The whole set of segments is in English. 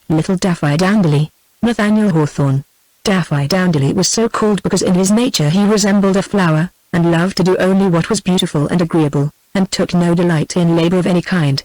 Little Daffydowndilly. Nathaniel Hawthorne. Daffydowndilly was so called because in his nature he resembled a flower, and loved to do only what was beautiful and agreeable, and took no delight in labor of any kind.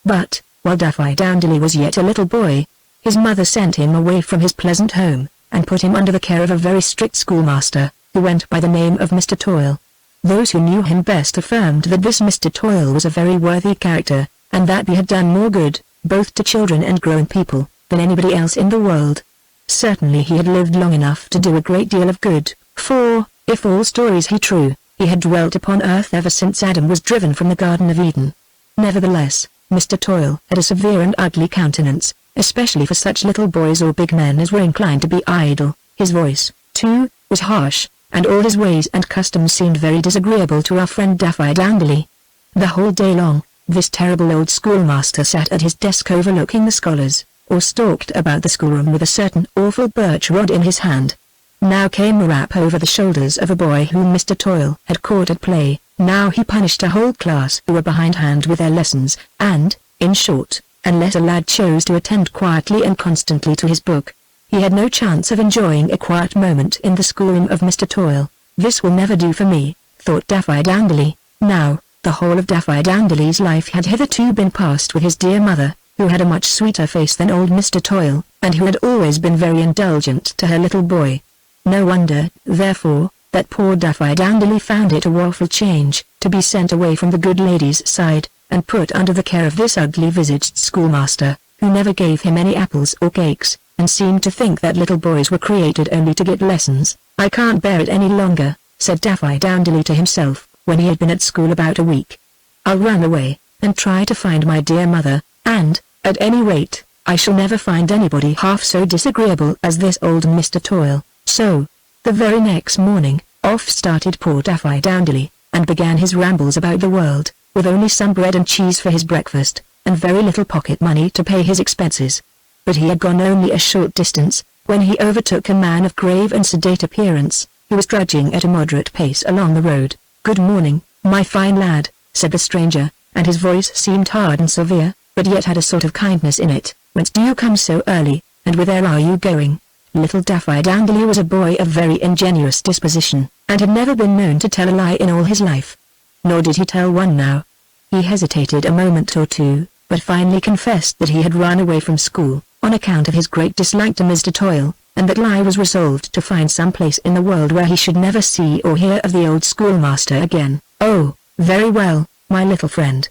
But, while Daffydowndilly was yet a little boy, his mother sent him away from his pleasant home, and put him under the care of a very strict schoolmaster, who went by the name of Mr. Toil. Those who knew him best affirmed that this Mr. Toil was a very worthy character, and that he had done more good, both to children and grown people, than anybody else in the world. Certainly he had lived long enough to do a great deal of good, for, if all stories be true, he had dwelt upon earth ever since Adam was driven from the Garden of Eden. Nevertheless, Mr. Toil had a severe and ugly countenance, especially for such little boys or big men as were inclined to be idle. His voice, too, was harsh, and all his ways and customs seemed very disagreeable to our friend Daffydowndilly. The whole day long, this terrible old schoolmaster sat at his desk overlooking the scholars, or stalked about the schoolroom with a certain awful birch rod in his hand. Now came a rap over the shoulders of a boy whom Mr. Toil had caught at play, now he punished a whole class who were behindhand with their lessons, and, in short, unless a lad chose to attend quietly and constantly to his book, he had no chance of enjoying a quiet moment in the schoolroom of Mr. Toil. This will never do for me, thought Daffydowndilly. Now, the whole of Daffydowndilly's life had hitherto been passed with his dear mother, who had a much sweeter face than old Mr. Toil, and who had always been very indulgent to her little boy. No wonder, therefore, that poor Daffydowndilly found it a woeful change, to be sent away from the good lady's side, and put under the care of this ugly-visaged schoolmaster, who never gave him any apples or cakes, and seemed to think that little boys were created only to get lessons. "I can't bear it any longer," said Daffydowndilly to himself, when he had been at school about a week. "I'll run away, and try to find my dear mother, and, at any rate, I shall never find anybody half so disagreeable as this old Mr. Toil." So, the very next morning, off started poor Daffydowndilly, and began his rambles about the world, with only some bread and cheese for his breakfast, and very little pocket money to pay his expenses. But he had gone only a short distance, when he overtook a man of grave and sedate appearance, who was trudging at a moderate pace along the road. "Good morning, my fine lad," said the stranger, and his voice seemed hard and severe, but yet had a sort of kindness in it. "Whence do you come so early, and whither are you going?" Little Daffydowndilly was a boy of very ingenuous disposition, and had never been known to tell a lie in all his life. Nor did he tell one now. He hesitated a moment or two, but finally confessed that he had run away from school, on account of his great dislike to Mr. Toil, and that he was resolved to find some place in the world where he should never see or hear of the old schoolmaster again. "Oh, very well, my little friend,"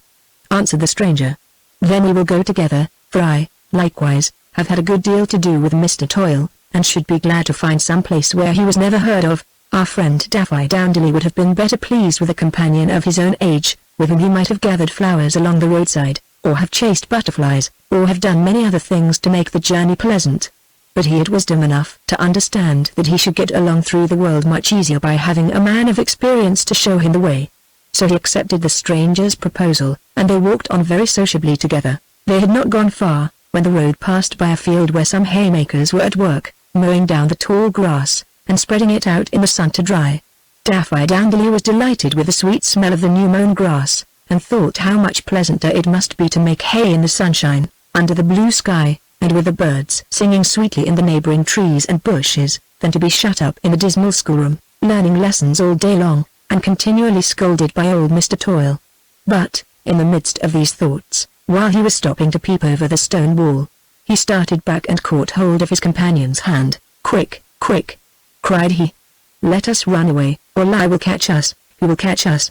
answered the stranger. "Then we will go together, for I, likewise, have had a good deal to do with Mr. Toil, and should be glad to find some place where he was never heard of." Our friend Daffydowndilly would have been better pleased with a companion of his own age, with whom he might have gathered flowers along the roadside, or have chased butterflies, or have done many other things to make the journey pleasant. But he had wisdom enough to understand that he should get along through the world much easier by having a man of experience to show him the way. So he accepted the stranger's proposal, and they walked on very sociably together. They had not gone far, when the road passed by a field where some haymakers were at work, mowing down the tall grass, and spreading it out in the sun to dry. Daffydowndilly was delighted with the sweet smell of the new-mown grass, and thought how much pleasanter it must be to make hay in the sunshine, under the blue sky, and with the birds singing sweetly in the neighboring trees and bushes, than to be shut up in a dismal schoolroom, learning lessons all day long, and continually scolded by old Mr. Toil. But, in the midst of these thoughts, while he was stopping to peep over the stone wall, he started back and caught hold of his companion's hand. "Quick, quick!" cried he. "Let us run away, or lie will catch us." "Who will catch us?"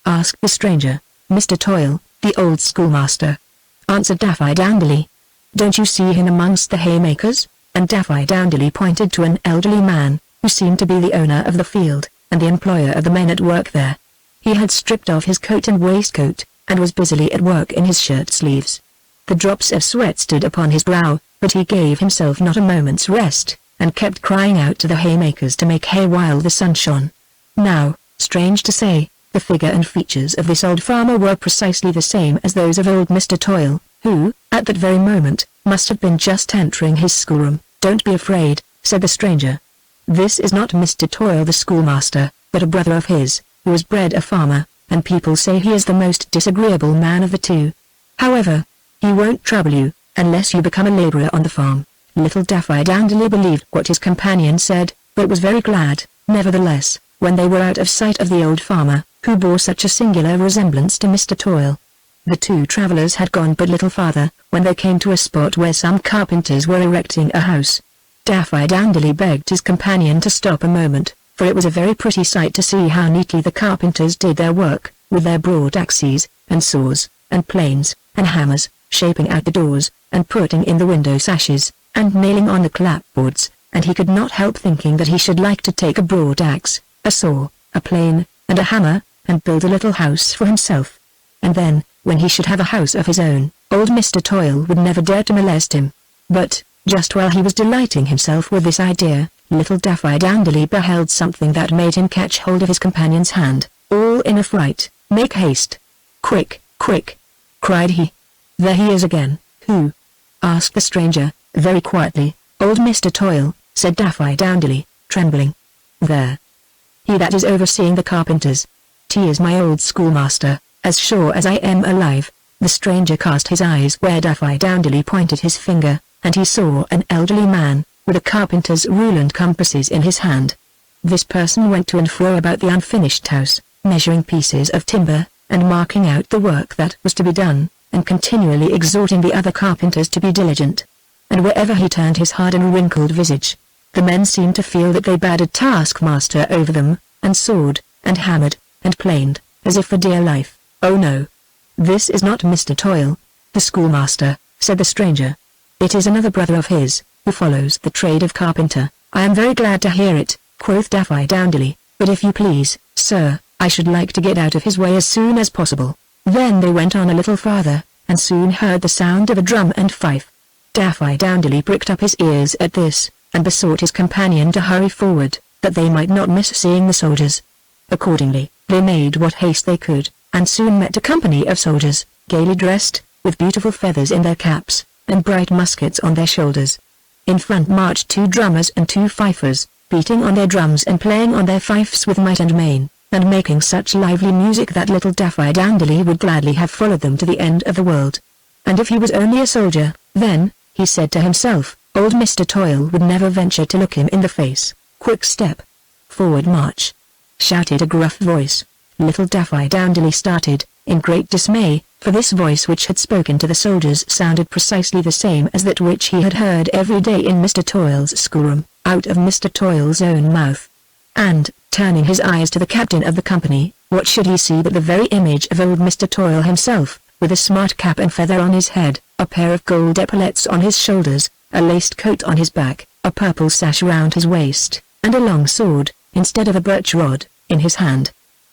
asked the stranger. "Mr. Toil, the old schoolmaster," answered Daffydowndilly. "Don't you see him amongst the haymakers?" And Daffydowndilly pointed to an elderly man, who seemed to be the owner of the field, and the employer of the men at work there. He had stripped off his coat and waistcoat, and was busily at work in his shirt sleeves. The drops of sweat stood upon his brow, but he gave himself not a moment's rest, and kept crying out to the haymakers to make hay while the sun shone. Now, strange to say, the figure and features of this old farmer were precisely the same as those of old Mr. Toil, who, at that very moment, must have been just entering his schoolroom. "Don't be afraid," said the stranger. "This is not Mr. Toil the schoolmaster, but a brother of his, who was bred a farmer, and people say he is the most disagreeable man of the two. However, he won't trouble you, unless you become a laborer on the farm." Little Daffydowndilly believed what his companion said, but was very glad, nevertheless, when they were out of sight of the old farmer, who bore such a singular resemblance to Mr. Toil. The two travellers had gone but little farther, when they came to a spot where some carpenters were erecting a house. Daffydowndilly begged his companion to stop a moment, for it was a very pretty sight to see how neatly the carpenters did their work, with their broad axes, and saws, and planes, and hammers, shaping out the doors, and putting in the window sashes, and nailing on the clapboards, and he could not help thinking that he should like to take a broad axe, a saw, a plane, and a hammer, and build a little house for himself. And then, when he should have a house of his own, old Mr. Toil would never dare to molest him. But, just while he was delighting himself with this idea, little Daffydowndilly beheld something that made him catch hold of his companion's hand, all in a fright. "Make haste! Quick, quick!" cried he. "There he is again." "Who?" asked the stranger, very quietly. "Old Mr. Toil," said Daffydowndilly, trembling. "There. He that is overseeing the carpenters. He is my old schoolmaster, as sure as I am alive." The stranger cast his eyes where Daffydowndilly pointed his finger, and he saw an elderly man, with a carpenter's rule and compasses in his hand. This person went to and fro about the unfinished house, measuring pieces of timber, and marking out the work that was to be done, and continually exhorting the other carpenters to be diligent. And wherever he turned his hard and wrinkled visage, the men seemed to feel that they bade a taskmaster over them, and sawed, and hammered, and planed, as if for dear life. "Oh no! This is not Mr. Toil, the schoolmaster," said the stranger. "It is another brother of his, who follows the trade of carpenter." "I am very glad to hear it," quoth Daffydowndilly, "but if you please, sir, I should like to get out of his way as soon as possible." Then they went on a little farther, and soon heard the sound of a drum and fife. Daffydowndilly pricked up his ears at this, and besought his companion to hurry forward, that they might not miss seeing the soldiers. Accordingly, they made what haste they could, and soon met a company of soldiers, gaily dressed, with beautiful feathers in their caps, and bright muskets on their shoulders. In front marched 2 drummers and 2 fifers, beating on their drums and playing on their fifes with might and main, and making such lively music that little Daffydowndilly would gladly have followed them to the end of the world. And if he was only a soldier, then, he said to himself, old Mr. Toil would never venture to look him in the face. "Quick step! Forward march!" shouted a gruff voice. Little Daffydowndilly started, in great dismay, for this voice which had spoken to the soldiers sounded precisely the same as that which he had heard every day in Mr. Toil's schoolroom, out of Mr. Toil's own mouth. And, turning his eyes to the captain of the company, what should he see but the very image of old Mr. Toil himself, with a smart cap and feather on his head, a pair of gold epaulets on his shoulders, a laced coat on his back, a purple sash round his waist, and a long sword, instead of a birch rod, in his hand.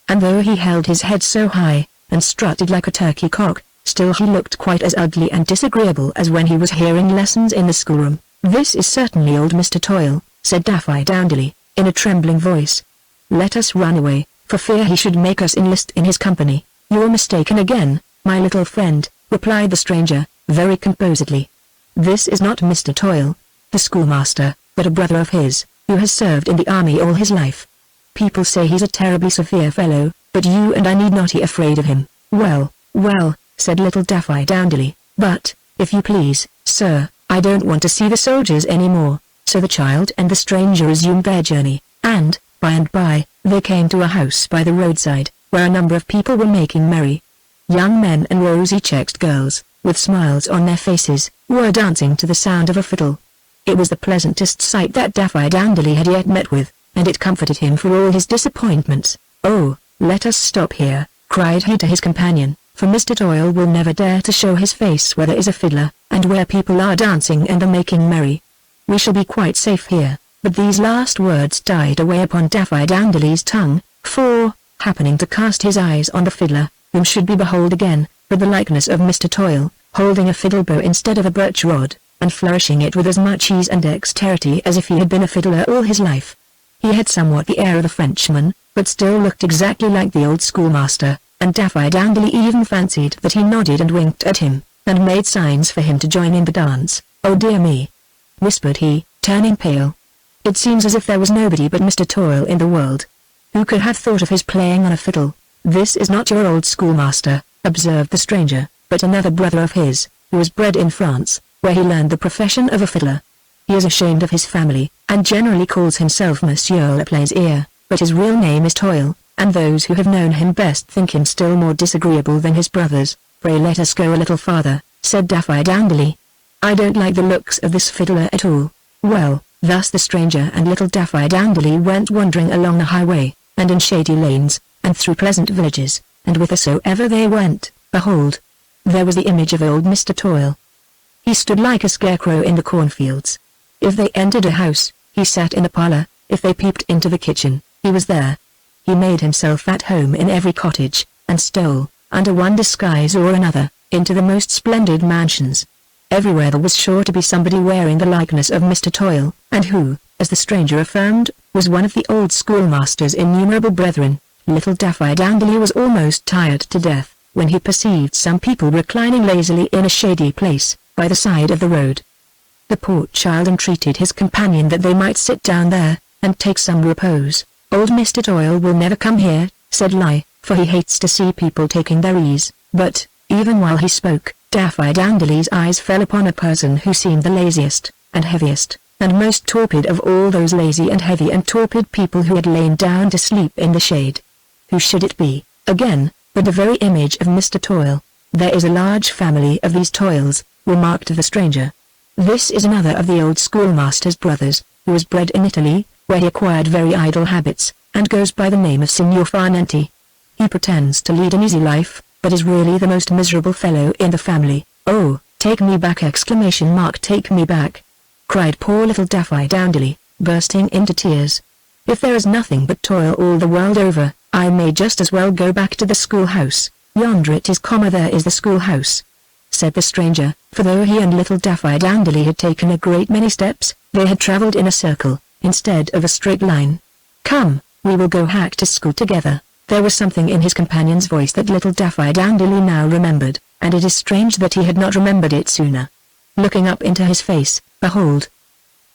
And though he held his head so high, and strutted like a turkey cock, still he looked quite as ugly and disagreeable as when he was hearing lessons in the schoolroom. "This is certainly old Mr. Toil," said Daffydowndilly, in a trembling voice. "Let us run away, for fear he should make us enlist in his company." "You're mistaken again, my little friend," replied the stranger, very composedly. "This is not Mr. Toil, the schoolmaster, but a brother of his, who has served in the army all his life. People say he's a terribly severe fellow, but you and I need not be afraid of him." "Well, well," said little Daffydowndilly, "but, if you please, sir, I don't want to see the soldiers any more." So the child and the stranger resumed their journey, and by, they came to a house by the roadside, where a number of people were making merry. Young men and rosy-cheeked girls, with smiles on their faces, were dancing to the sound of a fiddle. It was the pleasantest sight that Daffydowndilly had yet met with, and it comforted him for all his disappointments. "Oh, let us stop here," cried he to his companion, "for Mr. Toil will never dare to show his face where there is a fiddler, and where people are dancing and are making merry. We shall be quite safe here." But these last words died away upon Daffydowndilly's tongue, for, happening to cast his eyes on the fiddler, whom should be behold again, with the likeness of Mr. Toil, holding a fiddle bow instead of a birch rod, and flourishing it with as much ease and dexterity as if he had been a fiddler all his life. He had somewhat the air of a Frenchman, but still looked exactly like the old schoolmaster, and Daffydowndilly even fancied that he nodded and winked at him, and made signs for him to join in the dance. "Oh dear me," whispered he, turning pale. "It seems as if there was nobody but Mr. Toil in the world. Who could have thought of his playing on a fiddle?" "This is not your old schoolmaster," observed the stranger, "but another brother of his, who was bred in France, where he learned the profession of a fiddler. He is ashamed of his family, and generally calls himself Monsieur Le Plaisir, but his real name is Toil, and those who have known him best think him still more disagreeable than his brothers. "Pray let us go a little farther," said Daffydowndilly. "I don't like the looks of this fiddler at all." Well, thus the stranger and little Daffydowndilly went wandering along the highway, and in shady lanes, and through pleasant villages, and whithersoever they went, behold, there was the image of old Mr. Toil. He stood like a scarecrow in the cornfields. If they entered a house, he sat in the parlor; if they peeped into the kitchen, he was there. He made himself at home in every cottage, and stole, under one disguise or another, into the most splendid mansions. Everywhere there was sure to be somebody wearing the likeness of Mr. Toil, and who, as the stranger affirmed, was one of the old schoolmaster's innumerable brethren. Little Daffydowndilly was almost tired to death, when he perceived some people reclining lazily in a shady place, by the side of the road. The poor child entreated his companion that they might sit down there, and take some repose. "Old Mr. Toil will never come here," said Lie, "for he hates to see people taking their ease." But, even while he spoke, Daffydowndilly's eyes fell upon a person who seemed the laziest, and heaviest, and most torpid of all those lazy and heavy and torpid people who had lain down to sleep in the shade. Who should it be, again, but the very image of Mr. Toil? "There is a large family of these Toils," remarked the stranger. "This is another of the old schoolmaster's brothers, who was bred in Italy, where he acquired very idle habits, and goes by the name of Signor Farnenti. He pretends to lead an easy life, but is really the most miserable fellow in the family." "Oh, take me back!" "Take me back!" cried poor little Daffydowndilly, bursting into tears. "If there is nothing but toil all the world over, I may just as well go back to the schoolhouse. Yonder it is, there is the schoolhouse," said the stranger, for though he and little Daffydowndilly had taken a great many steps, they had travelled in a circle, instead of a straight line. "Come, we will go back to school together." There was something in his companion's voice that little Daffydowndilly now remembered, and it is strange that he had not remembered it sooner. Looking up into his face, behold,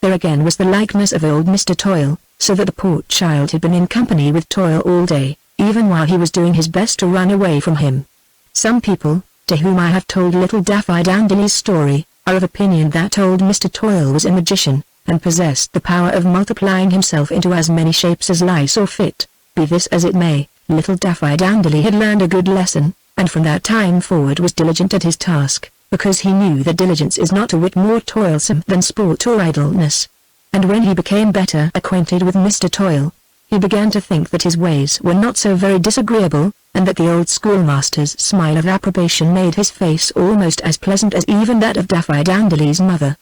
there again was the likeness of old Mr. Toil, so that the poor child had been in company with Toil all day, even while he was doing his best to run away from him. Some people, to whom I have told little Daffydowndilly's story, are of opinion that old Mr. Toil was a magician, and possessed the power of multiplying himself into as many shapes as Lie saw fit. Be this as it may, little Daffydowndilly had learned a good lesson, and from that time forward was diligent at his task, because he knew that diligence is not a whit more toilsome than sport or idleness. And when he became better acquainted with Mr. Toil, he began to think that his ways were not so very disagreeable, and that the old schoolmaster's smile of approbation made his face almost as pleasant as even that of Daffydowndilly's mother.